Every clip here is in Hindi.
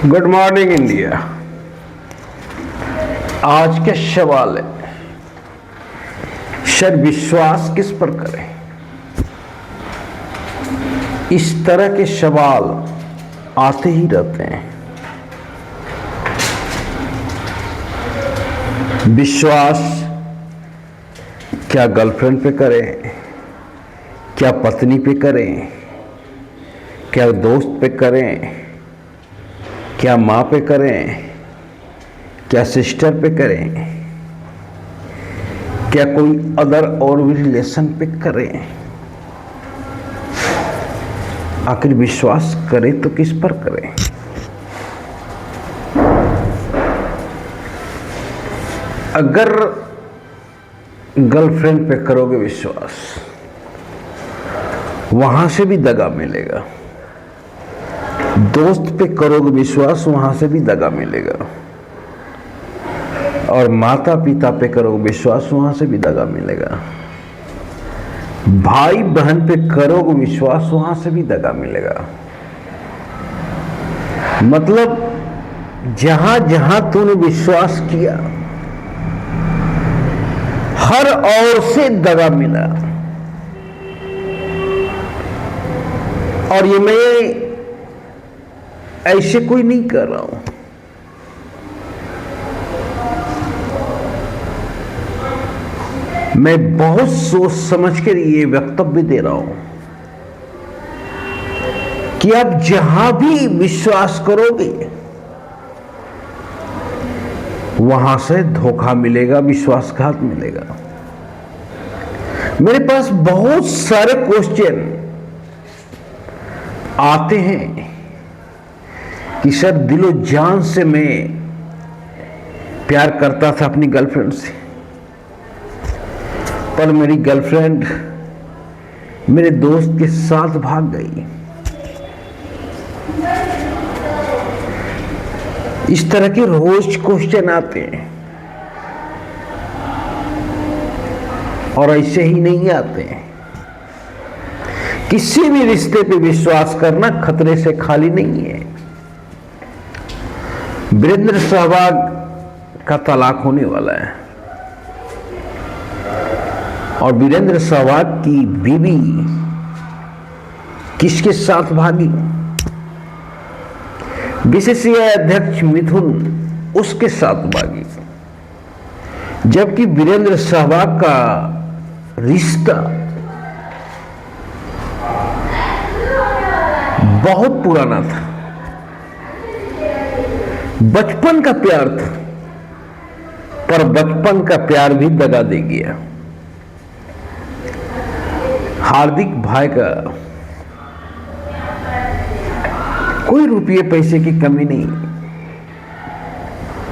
Good morning India. आज के सवाल है, सर विश्वास किस पर करें? इस तरह के सवाल आते ही रहते हैं। विश्वास क्या गर्लफ्रेंड पे करें, क्या पत्नी पे करें, क्या दोस्त पे करें, क्या माँ पे करें, क्या सिस्टर पे करें, क्या कोई अदर और भी रिलेशन पे करें? आखिर विश्वास करें तो किस पर करें? अगर गर्लफ्रेंड पे करोगे विश्वास, वहां से भी दगा मिलेगा। दोस्त पे करोगे विश्वास, वहां से भी दगा मिलेगा। और माता पिता पे करोगे विश्वास, वहां से भी दगा मिलेगा। भाई बहन पे करोगे विश्वास, वहां से भी दगा मिलेगा। मतलब जहां जहां तूने विश्वास किया, हर ओर से दगा मिला। और ये मैं ऐसे कोई नहीं कर रहा हूं, मैं बहुत सोच समझ कर ये वक्तव्य दे रहा हूं कि आप जहां भी विश्वास करोगे, वहां से धोखा मिलेगा, विश्वासघात मिलेगा। मेरे पास बहुत सारे क्वेश्चन आते हैं कि सर दिलो जान से मैं प्यार करता था अपनी गर्लफ्रेंड से, पर मेरी गर्लफ्रेंड मेरे दोस्त के साथ भाग गई। इस तरह के रोज क्वेश्चन आते हैं, और ऐसे ही नहीं आते हैं। किसी भी रिश्ते पे विश्वास करना खतरे से खाली नहीं है। वीरेंद्र सहवाग का तलाक होने वाला है, और वीरेंद्र सहवाग की बीवी किसके साथ भागी? बीसीसीआई अध्यक्ष मिथुन उसके साथ भागी। जबकि वीरेंद्र सहवाग का रिश्ता बहुत पुराना था, बचपन का प्यार था, पर बचपन का प्यार भी दगा दे गया। हार्दिक भाई का कोई रुपये पैसे की कमी नहीं,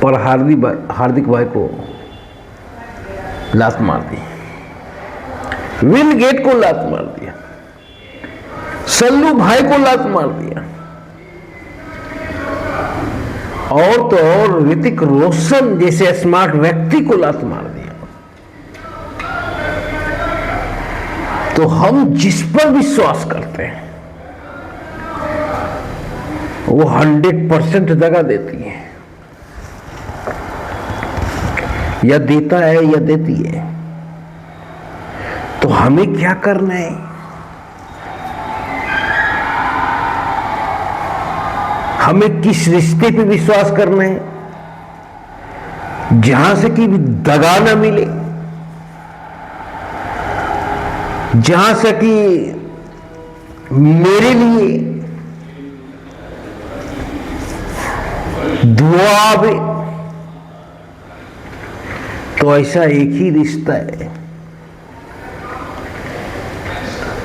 पर हार्दिक भाई को लात मार दी, विल गेट को लात मार दिया, सल्लू भाई को लात मार दिया, और तो और ऋतिक रोशन जैसे स्मार्ट व्यक्ति को लात मार दिया। तो हम जिस पर विश्वास करते हैं वो 100% दगा देती है, या देता है या देती है। तो हमें क्या करना है? हमें किस रिश्ते पे विश्वास करना है जहां से कि दगा ना मिले, जहां से कि मेरे लिए दुआ आवे। तो ऐसा एक ही रिश्ता है।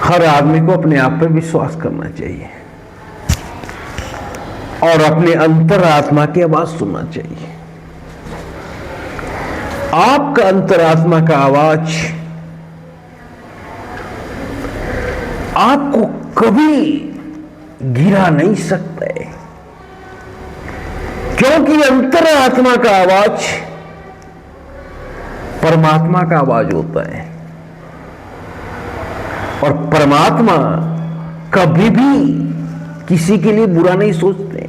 हर आदमी को अपने आप पर विश्वास करना चाहिए और अपने अंतरात्मा की आवाज सुनना चाहिए। आपका अंतरात्मा का आवाज आपको कभी गिरा नहीं सकता है, क्योंकि अंतरात्मा का आवाज परमात्मा का आवाज होता है, और परमात्मा कभी भी किसी के लिए बुरा नहीं सोचते।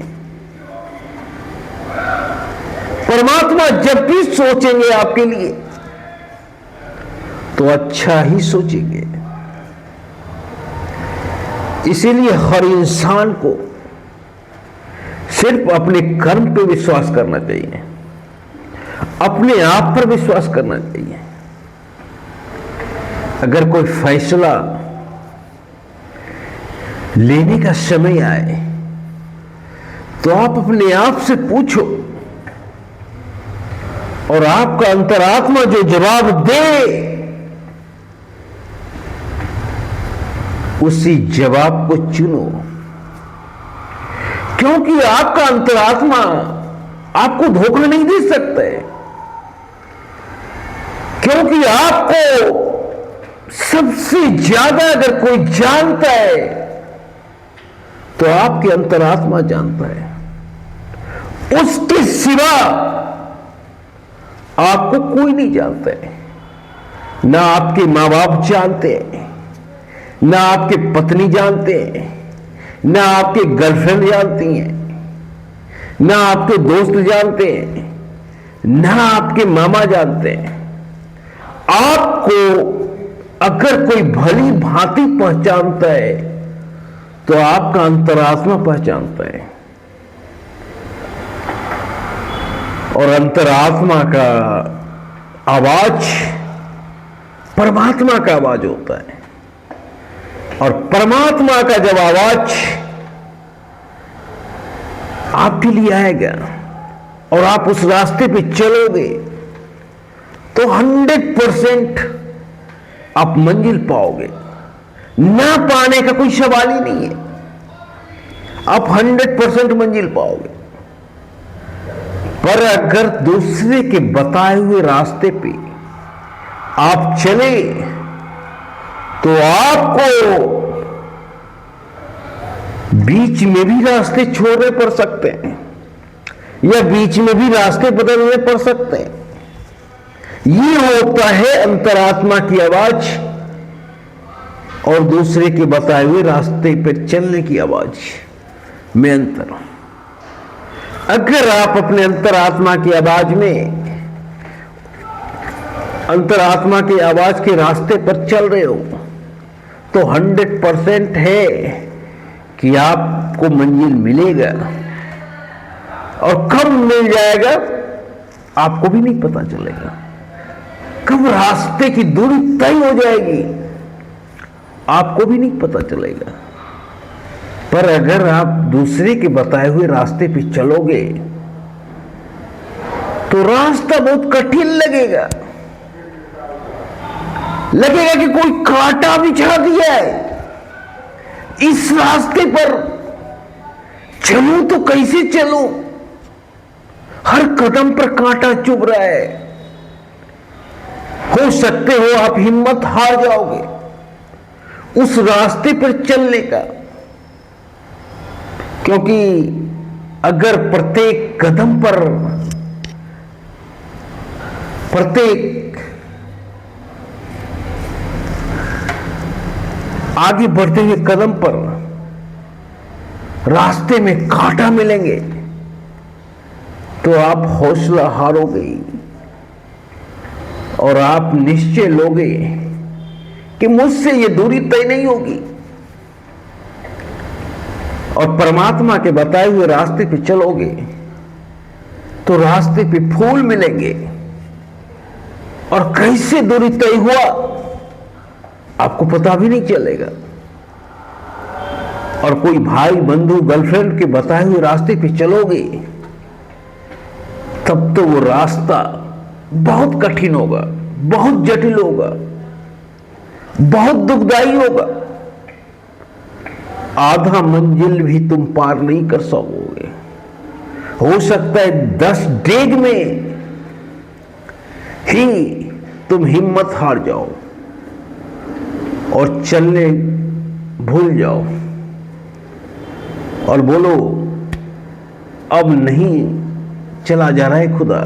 परमात्मा जब भी सोचेंगे आपके लिए तो अच्छा ही सोचेंगे। इसीलिए हर इंसान को सिर्फ अपने कर्म पे विश्वास करना चाहिए, अपने आप पर विश्वास करना चाहिए। अगर कोई फैसला लेने का समय आए तो आप अपने आप से पूछो, और आपका अंतरात्मा जो जवाब दे उसी जवाब को चुनो, क्योंकि आपका अंतरात्मा आपको धोखा नहीं दे सकता है, क्योंकि आपको सबसे ज्यादा अगर कोई जानता है तो आपके अंतरात्मा जानता है। उसके सिवा आपको कोई नहीं जानता है। ना आपके मां बाप जानते हैं, ना आपके पत्नी जानते हैं, ना आपके गर्लफ्रेंड जानती हैं, ना आपके दोस्त जानते हैं, ना आपके मामा जानते हैं। आपको अगर कोई भली भांति पहचानता है तो आपका अंतरात्मा पहचानता है, और अंतरात्मा का आवाज परमात्मा का आवाज होता है। और परमात्मा का जब आवाज आपके लिए आएगा और आप उस रास्ते पे चलोगे तो 100% आप मंजिल पाओगे। ना पाने का कोई सवाल ही नहीं है, आप 100% मंजिल पाओगे। पर अगर दूसरे के बताए हुए रास्ते पे आप चले तो आपको बीच में भी रास्ते छोड़ने पड़ सकते हैं, या बीच में भी रास्ते बदलने पड़ सकते हैं। ये होता है अंतरात्मा की आवाज और दूसरे के बताए हुए रास्ते पर चलने की आवाज में अंतर। अगर आप अपने अंतरात्मा की आवाज में, अंतरात्मा की आवाज के रास्ते पर चल रहे हो तो 100% है कि आपको मंजिल मिलेगा, और कब मिल जाएगा आपको भी नहीं पता चलेगा। कब रास्ते की दूरी तय हो जाएगी आपको भी नहीं पता चलेगा। पर अगर आप दूसरे के बताए हुए रास्ते पे चलोगे तो रास्ता बहुत कठिन लगेगा कि कोई कांटा बिछा दिया है, इस रास्ते पर चलूं तो कैसे चलूं, हर कदम पर कांटा चुभ रहा है। हो सकते हो आप हिम्मत हार जाओगे उस रास्ते पर चलने का, क्योंकि अगर प्रत्येक कदम पर, प्रत्येक आगे बढ़ते हुए कदम पर रास्ते में कांटा मिलेंगे तो आप हौसला हारोगे और आप निश्चय लोगे कि मुझसे ये दूरी तय नहीं होगी। और परमात्मा के बताए हुए रास्ते पे चलोगे तो रास्ते पे फूल मिलेंगे, और कैसे दूरी तय हुआ आपको पता भी नहीं चलेगा। और कोई भाई बंधु गर्लफ्रेंड के बताए हुए रास्ते पे चलोगे तब तो वो रास्ता बहुत कठिन होगा, बहुत जटिल होगा, बहुत दुखदाई होगा। आधा मंजिल भी तुम पार नहीं कर सकोगे। हो सकता है 10 डेग में ही तुम हिम्मत हार जाओ और चलने भूल जाओ और बोलो अब नहीं चला जा रहा है खुदा,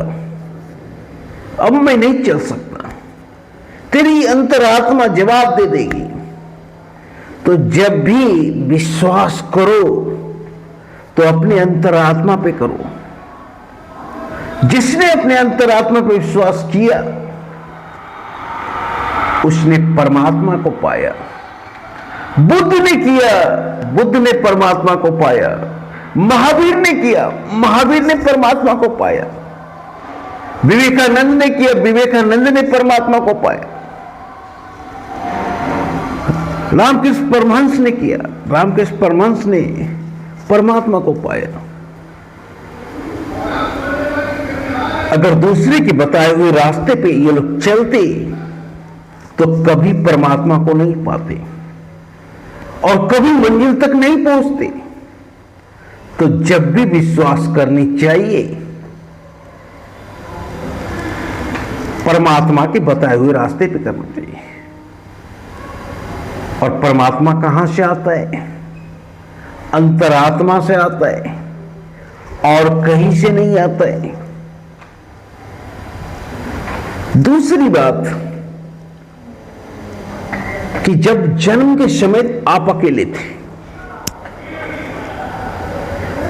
अब मैं नहीं चल सकता। तेरी अंतरात्मा जवाब दे देगी। तो जब भी विश्वास करो तो अपने अंतरात्मा पे करो, जिसने अपने अंतरात्मा पर विश्वास किया उसने परमात्मा को पाया। बुद्ध ने किया, बुद्ध ने परमात्मा को पाया। महावीर ने किया, महावीर ने परमात्मा को पाया। विवेकानंद ने किया, विवेकानंद ने परमात्मा को पाया। रामकृष्ण परमहंस ने किया, रामकृष्ण परमहंस ने परमात्मा को पाया। अगर दूसरे के बताए हुए रास्ते पे ये लोग चलते तो कभी परमात्मा को नहीं पाते और कभी मंजिल तक नहीं पहुंचते। तो जब भी विश्वास करनी चाहिए परमात्मा के बताए हुए रास्ते पे करना चाहिए। और परमात्मा कहां से आता है? अंतरात्मा से आता है और कहीं से नहीं आता है। दूसरी बात कि जब जन्म के समय आप अकेले थे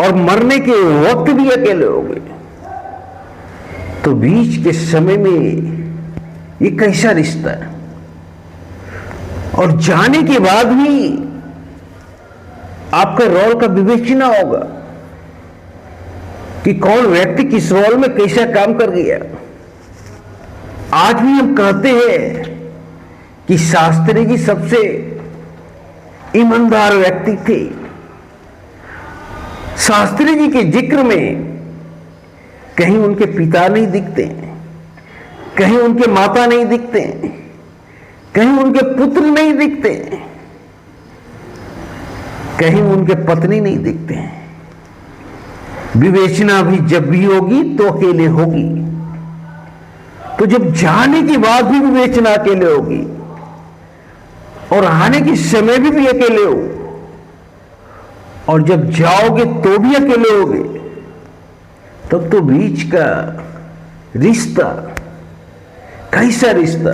और मरने के वक्त भी अकेले हो गए, तो बीच के समय में ये कैसा रिश्ता है? और जाने के बाद भी आपका रोल का विवेचना होगा कि कौन व्यक्ति किस रोल में कैसा काम कर गया। आज भी हम कहते हैं कि शास्त्री जी सबसे ईमानदार व्यक्ति थे। शास्त्री जी के जिक्र में कहीं उनके पिता नहीं दिखते, कहीं उनके माता नहीं दिखते, कहीं उनके पुत्र नहीं दिखते, कहीं उनके पत्नी नहीं दिखते। विवेचना भी जब भी होगी तो अकेले होगी। तो जब जाने के बाद भी विवेचना अकेले होगी और आने के समय भी अकेले हो, और जब जाओगे तो भी अकेले होगे, तब तो बीच का रिश्ता कैसा रिश्ता,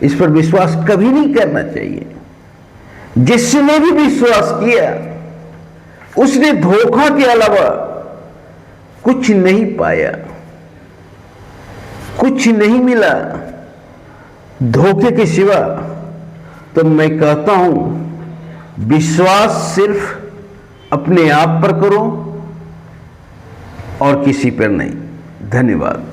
इस पर विश्वास कभी नहीं करना चाहिए। जिसने भी विश्वास किया उसने धोखा के अलावा कुछ नहीं पाया, कुछ नहीं मिला धोखे के सिवा। तो मैं कहता हूं विश्वास सिर्फ अपने आप पर करो और किसी पर नहीं। धन्यवाद।